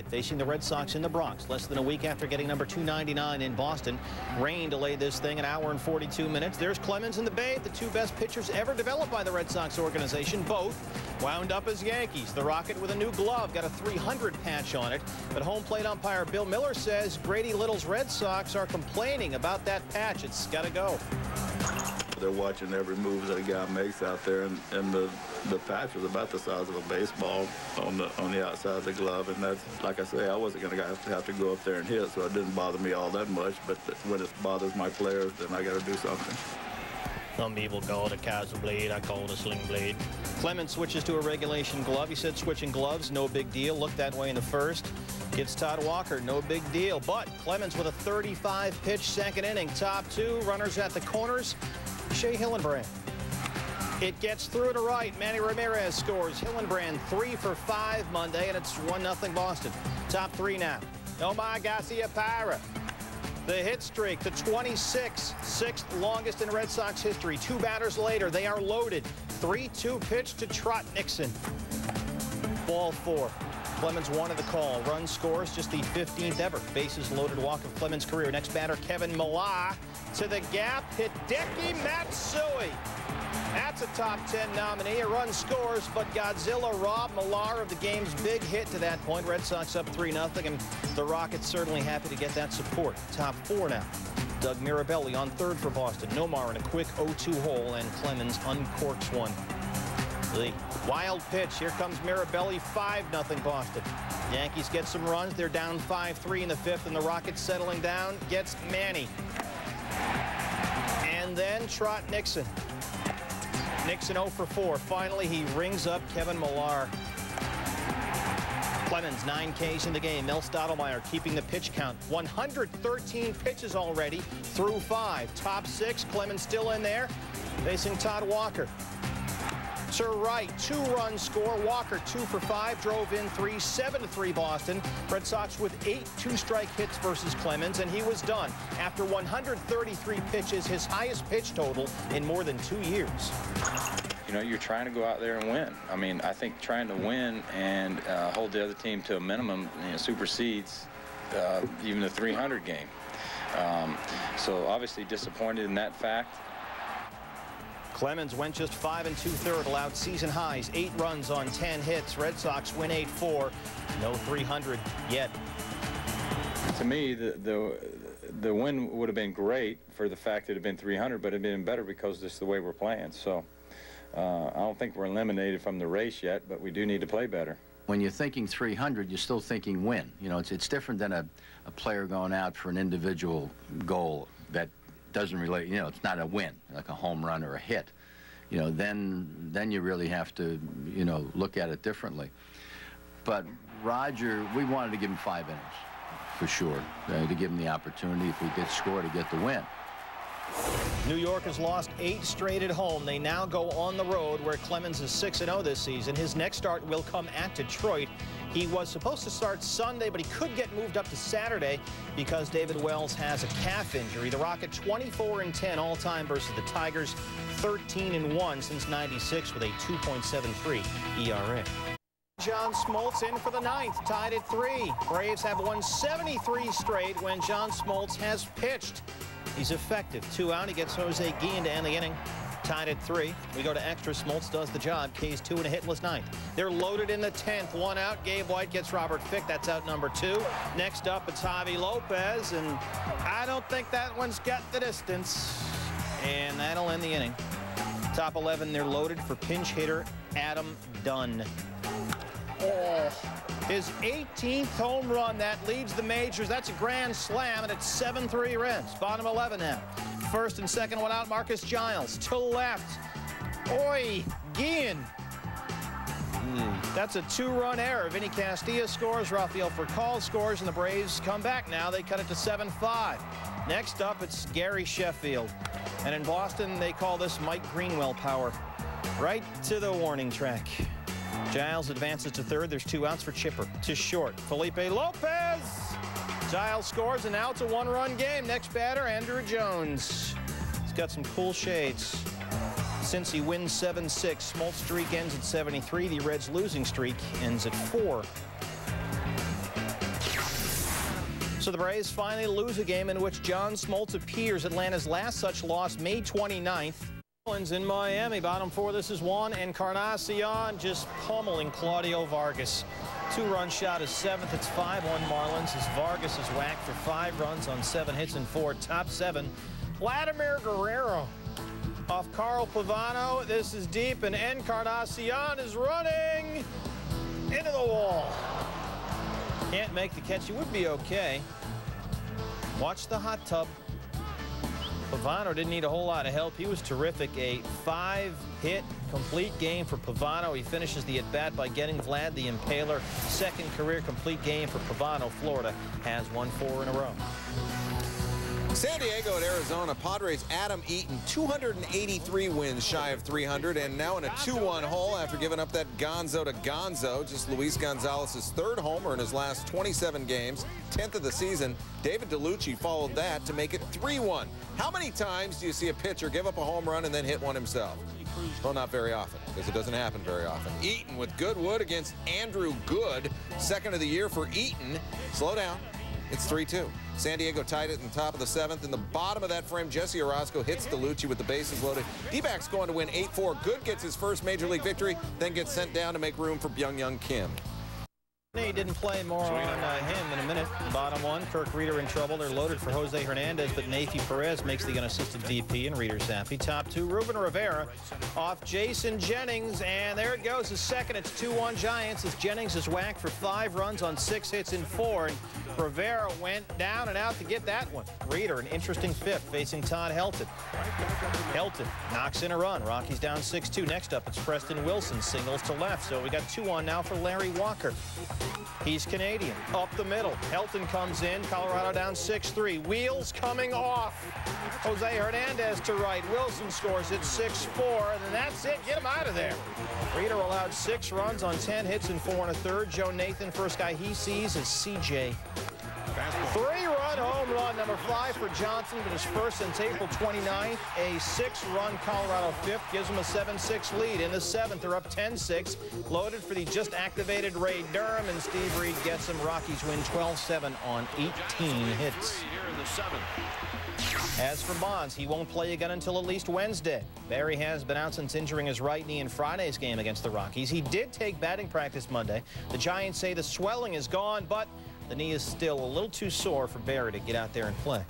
Facing the Red Sox in the Bronx, less than a week after getting number 299 in Boston. Rain delayed this thing an hour and 42 minutes. There's Clemens in the Bay, the two best pitchers ever developed by the Red Sox organization. Both wound up as Yankees. The Rocket with a new glove, got a 300 patch on it. But home plate umpire Bill Miller says Grady Little's Red Sox are complaining about that patch. It's got to go. They're watching every move that a guy makes out there, and the patch was about the size of a baseball on the outside of the glove, and that's, like I say, I wasn't going to have to go up there and hit, so it didn't bother me all that much. But when it bothers my players, then I got to do something. Some people call it a casual blade. I call it a sling blade. Clemens switches to a regulation glove. He said switching gloves, no big deal. Looked that way in the first. Gets Todd Walker, no big deal. But Clemens with a 35-pitch second inning. Top two, runners at the corners. Shea Hillenbrand. It gets through to right. Manny Ramirez scores. Hillenbrand 3 for 5 Monday, and it's 1-0 Boston. Top three now. Omar Garcia-Parra. The hit streak to 26, sixth longest in Red Sox history. Two batters later, they are loaded. 3-2 pitch to Trot Nixon. Ball 4. Clemens wanted the call. Run scores, just the 15th ever bases loaded walk of Clemens' career. Next batter, Kevin Millar to the gap. Hideki Matsui. That's a top 10 nominee. A run scores, but Godzilla robbed Millar of the game's big hit to that point. Red Sox up 3-0, and the Rockets certainly happy to get that support. Top four now. Doug Mirabelli on third for Boston. Nomar in a quick 0-2 hole, and Clemens uncorks one. The wild pitch. Here comes Mirabelli. 5-0 Boston. Yankees get some runs. They're down 5-3 in the fifth, and the Rockets settling down. Gets Manny. And then Trot Nixon. Nixon 0 for 4. Finally, he rings up Kevin Millar. Clemens, 9 Ks in the game. Mel Stottlemyre keeping the pitch count. 113 pitches already through 5. Top 6. Clemens still in there. Facing Todd Walker. To right, 2-run score. Walker 2 for 5, drove in 3, 7-3 Boston. Red Sox with 8 two-strike hits versus Clemens, and he was done after 133 pitches, his highest pitch total in more than 2 years. You know, you're trying to go out there and win. I mean, I think trying to win and hold the other team to a minimum, you know, supersedes even the 300 game. So obviously disappointed in that fact. Clemens went just 5 2/3, allowed season highs, 8 runs on 10 hits. Red Sox win 8-4. No 300 yet. To me, the win would have been great for the fact that it had been 300, but it had been better because this is the way we're playing. So I don't think we're eliminated from the race yet, but we do need to play better. When you're thinking 300, you're still thinking win. You know, it's different than a player going out for an individual goal that doesn't relate, you know, it's not a win, like a home run or a hit. You know, then you really have to, you know, look at it differently. But Roger, we wanted to give him 5 innings, for sure, to give him the opportunity, if we get scored, to get the win. New York has lost 8 straight at home. They now go on the road, where Clemens is 6-0 this season. His next start will come at Detroit. He was supposed to start Sunday, but he could get moved up to Saturday because David Wells has a calf injury. The Rocket 24-10 all-time versus the Tigers, 13-1 since '96 with a 2.73 ERA. John Smoltz in for the 9th, tied at 3. Braves have won 73 straight when John Smoltz has pitched. He's effective. 2 out. He gets Jose Guillen to end the inning. Tied at 3. We go to extra. Smoltz does the job. K's 2 and a hitless 9th. They're loaded in the 10th. 1 out. Gabe White gets Robert Fick. That's out number 2. Next up, it's Javi Lopez, and I don't think that one's got the distance. And that'll end the inning. Top 11, they're loaded for pinch hitter Adam Dunn. Oh, his 18th home run, that leads the majors. That's a grand slam, and it's 7-3 Reds. Bottom 11 now. First and second one out, Marcus Giles to left. Oi, Guillen. That's a 2-run error. Vinny Castilla scores, Rafael Furcal scores, and the Braves come back now. They cut it to 7-5. Next up, it's Gary Sheffield. And in Boston, they call this Mike Greenwell power. Right to the warning track. Giles advances to third. There's 2 outs for Chipper. To short, Felipe Lopez. Giles scores, and now it's a 1-run game. Next batter, Andrew Jones. He's got some cool shades. Since he wins 7-6, Smoltz streak ends at 73. The Reds' losing streak ends at 4. So the Braves finally lose a game in which John Smoltz appears. Atlanta's last such loss, May 29th. In Miami, bottom four, this is Juan Encarnacion just pummeling Claudio Vargas. Two-run shot is seventh. It's 5-1 Marlins as Vargas is whacked for 5 runs on 7 hits and 4. Top 7, Vladimir Guerrero off Carl Pavano. This is deep, and Encarnacion is running into the wall. Can't make the catch. He would be okay. Watch the hot tub. Pavano didn't need a whole lot of help. He was terrific. A 5-hit complete game for Pavano. He finishes the at-bat by getting Vlad the Impaler. Second career complete game for Pavano. Florida has won 4 in a row. San Diego at Arizona. Padres' Adam Eaton, 283 wins shy of 300, and now in a 2-1 hole after giving up that gonzo to Gonzo. Just Luis Gonzalez's 3rd homer in his last 27 games, 10th of the season. David DeLucci followed that to make it 3-1. How many times do you see a pitcher give up a home run and then hit one himself? Well, not very often, because it doesn't happen very often. Eaton with good wood against Andrew Good, 2nd of the year for Eaton. Slow down. It's 3-2. San Diego tied it in the top of the 7th. In the bottom of that frame, Jesse Orozco hits DeLucci with the bases loaded. D-backs going to win 8-4. Good gets his first Major League victory, then gets sent down to make room for Byung-Young Kim. He didn't play. More on him in a minute. Bottom 1, Kirk Reeder in trouble. They're loaded for Jose Hernandez, but Nafi Perez makes the unassisted VP, and Reeder's happy. Top 2, Ruben Rivera off Jason Jennings, and there it goes. His second. It's 2-1 Giants as Jennings is whacked for 5 runs on 6 hits and 4. And Rivera went down and out to get that one. Reeder, an interesting 5th, facing Todd Helton. Helton knocks in a run. Rockies down 6-2. Next up, it's Preston Wilson, singles to left. So we got 2-1 now for Larry Walker. He's Canadian. Up the middle. Helton comes in. Colorado down 6-3. Wheels coming off. Jose Hernandez to right. Wilson scores it 6-4. And then that's it. Get him out of there. Reeder allowed 6 runs on 10 hits and 4 1/3. Joe Nathan, first guy he sees is CJ. 3-run home run, number 5 for Johnson, but his first since April 29th. A 6-run Colorado 5th gives him a 7-6 lead. In the 7th, they're up 10-6. Loaded for the just activated Ray Durham, and Steve Reed gets him. Rockies win 12-7 on 18 hits. As for Bonds, he won't play again until at least Wednesday. Barry has been out since injuring his right knee in Friday's game against the Rockies. He did take batting practice Monday. The Giants say the swelling is gone, but the knee is still a little too sore for Barry to get out there and play.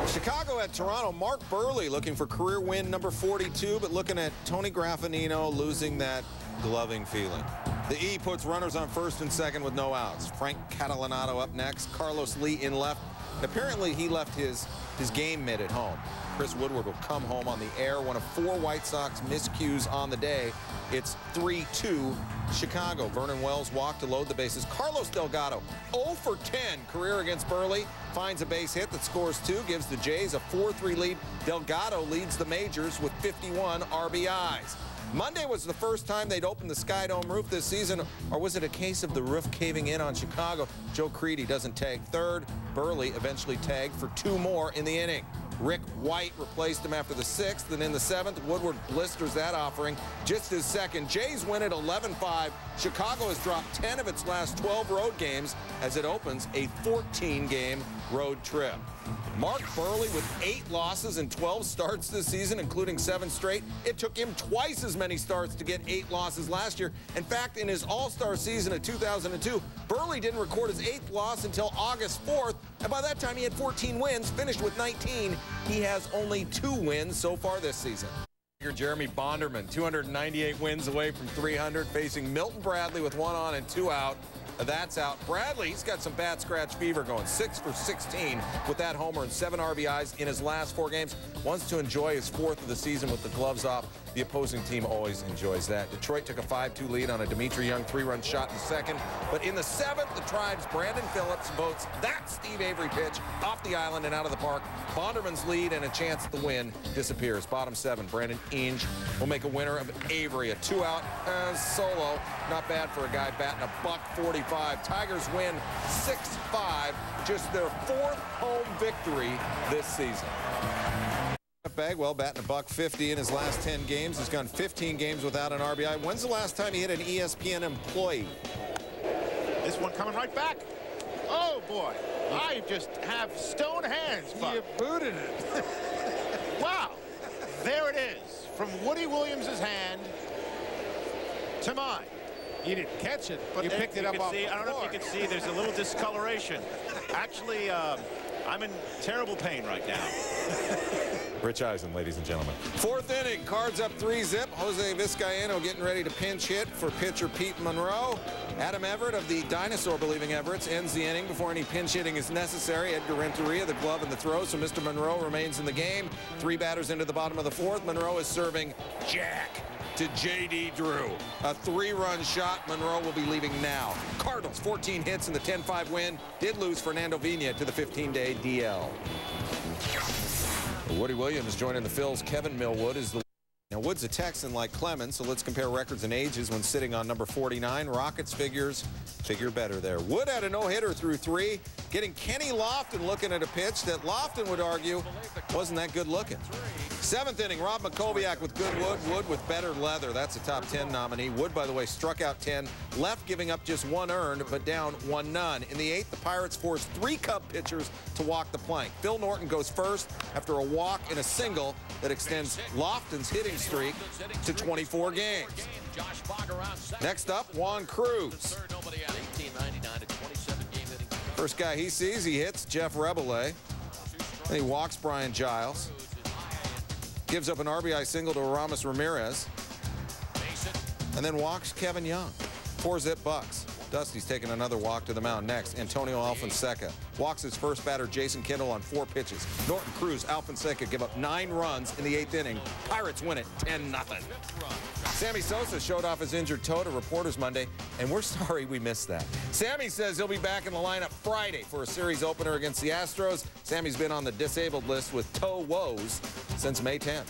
Chicago at Toronto. Mark Burley looking for career win number 42, but looking at Tony Graffinino losing that gloving feeling. The E puts runners on first and second with no outs. Frank Catalanato up next. Carlos Lee in left. And apparently he left his game mitt at home. Chris Woodward will come home on the air. One of 4 White Sox miscues on the day. It's 3-2 Chicago. Vernon Wells walked to load the bases. Carlos Delgado, 0 for 10 career against Burley. Finds a base hit that scores 2, gives the Jays a 4-3 lead. Delgado leads the majors with 51 RBIs. Monday was the first time they'd opened the Sky Dome roof this season, or was it a case of the roof caving in on Chicago? Joe Creedy doesn't tag third. Burley eventually tagged for 2 more in the inning. Rick White replaced him after the 6th, and in the 7th, Woodward blisters that offering. Just his second. Jays win at 11-5. Chicago has dropped 10 of its last 12 road games as it opens a 14-game road trip. Mark Burley with 8 losses and 12 starts this season, including 7 straight. It took him twice as many starts to get 8 losses last year. In fact, in his All-Star season of 2002, Burley didn't record his 8th loss until August 4th, and by that time he had 14 wins, finished with 19. He has only 2 wins so far this season. Jeremy Bonderman, 298 wins away from 300, facing Milton Bradley with 1 on and 2 out. That's out. Bradley, he's got some bad scratch fever going. 6 for 16 with that homer and 7 RBIs in his last 4 games. Wants to enjoy his 4th of the season with the gloves off. The opposing team always enjoys that. Detroit took a 5-2 lead on a Dimitri Young 3-run shot in the 2nd. But in the 7th, the Tribe's Brandon Phillips votes that Steve Avery pitch off the island and out of the park. Bonderman's lead and a chance at the win disappears. Bottom 7, Brandon Inge will make a winner of Avery. A 2-out solo. Not bad for a guy batting a .145. Tigers win 6-5. Just their 4th home victory this season. Bagwell batting a .150 in his last 10 games. He's gone 15 games without an RBI. When's the last time he hit an ESPN employee? This one coming right back. Oh, boy. I just have stone hands, Buck. You booted it. Wow. There it is. From Woody Williams' hand to mine. You didn't catch it, But you picked it up off the I don't know if you can see, there's a little discoloration. Actually, I'm in terrible pain right now. Rich Eisen, ladies and gentlemen. Fourth inning, Cards up 3-zip. Jose Vizcaíno getting ready to pinch hit for pitcher Pete Monroe. Adam Everett of the Dinosaur-believing Everetts ends the inning before any pinch hitting is necessary. Edgar Renteria, the glove and the throw, so Mr. Monroe remains in the game. 3 batters into the bottom of the 4th. Monroe is serving Jack to J.D. Drew. A 3-run shot. Monroe will be leaving now. Cardinals, 14 hits in the 10-5 win. Did lose Fernando Vina to the 15-day DL. Woody Williams joining the Phils. Kevin Millwood is the... Now, Wood's a Texan like Clemens, so let's compare records and ages when sitting on number 49. Rockets figure better there. Wood had a no-hitter through 3, getting Kenny Lofton looking at a pitch that Lofton would argue wasn't that good looking. 7th inning, Rob McCoviac with good Wood. Wood with better leather. That's a top 10 nominee. Wood, by the way, struck out 10, left giving up just 1 earned, but down 1 none. In the 8th, the Pirates forced 3 Cub pitchers to walk the plank. Phil Norton goes first after a walk and a single that extends Lofton's hitting streak to 24 games. Next up, Juan Cruz. First guy he sees, he hits Jeff Rebele. Then he walks Brian Giles. Gives up an RBI single to Aramis Ramirez. And then walks Kevin Young. 4-zip Bucks. Dusty's taking another walk to the mound next. Antonio Alfonseca walks his first batter, Jason Kendall, on 4 pitches. Norton Cruz, Alfonseca give up 9 runs in the 8th inning. Pirates win it 10-0. Sammy Sosa showed off his injured toe to reporters Monday, and we're sorry we missed that. Sammy says he'll be back in the lineup Friday for a series opener against the Astros. Sammy's been on the disabled list with toe woes since May 10th.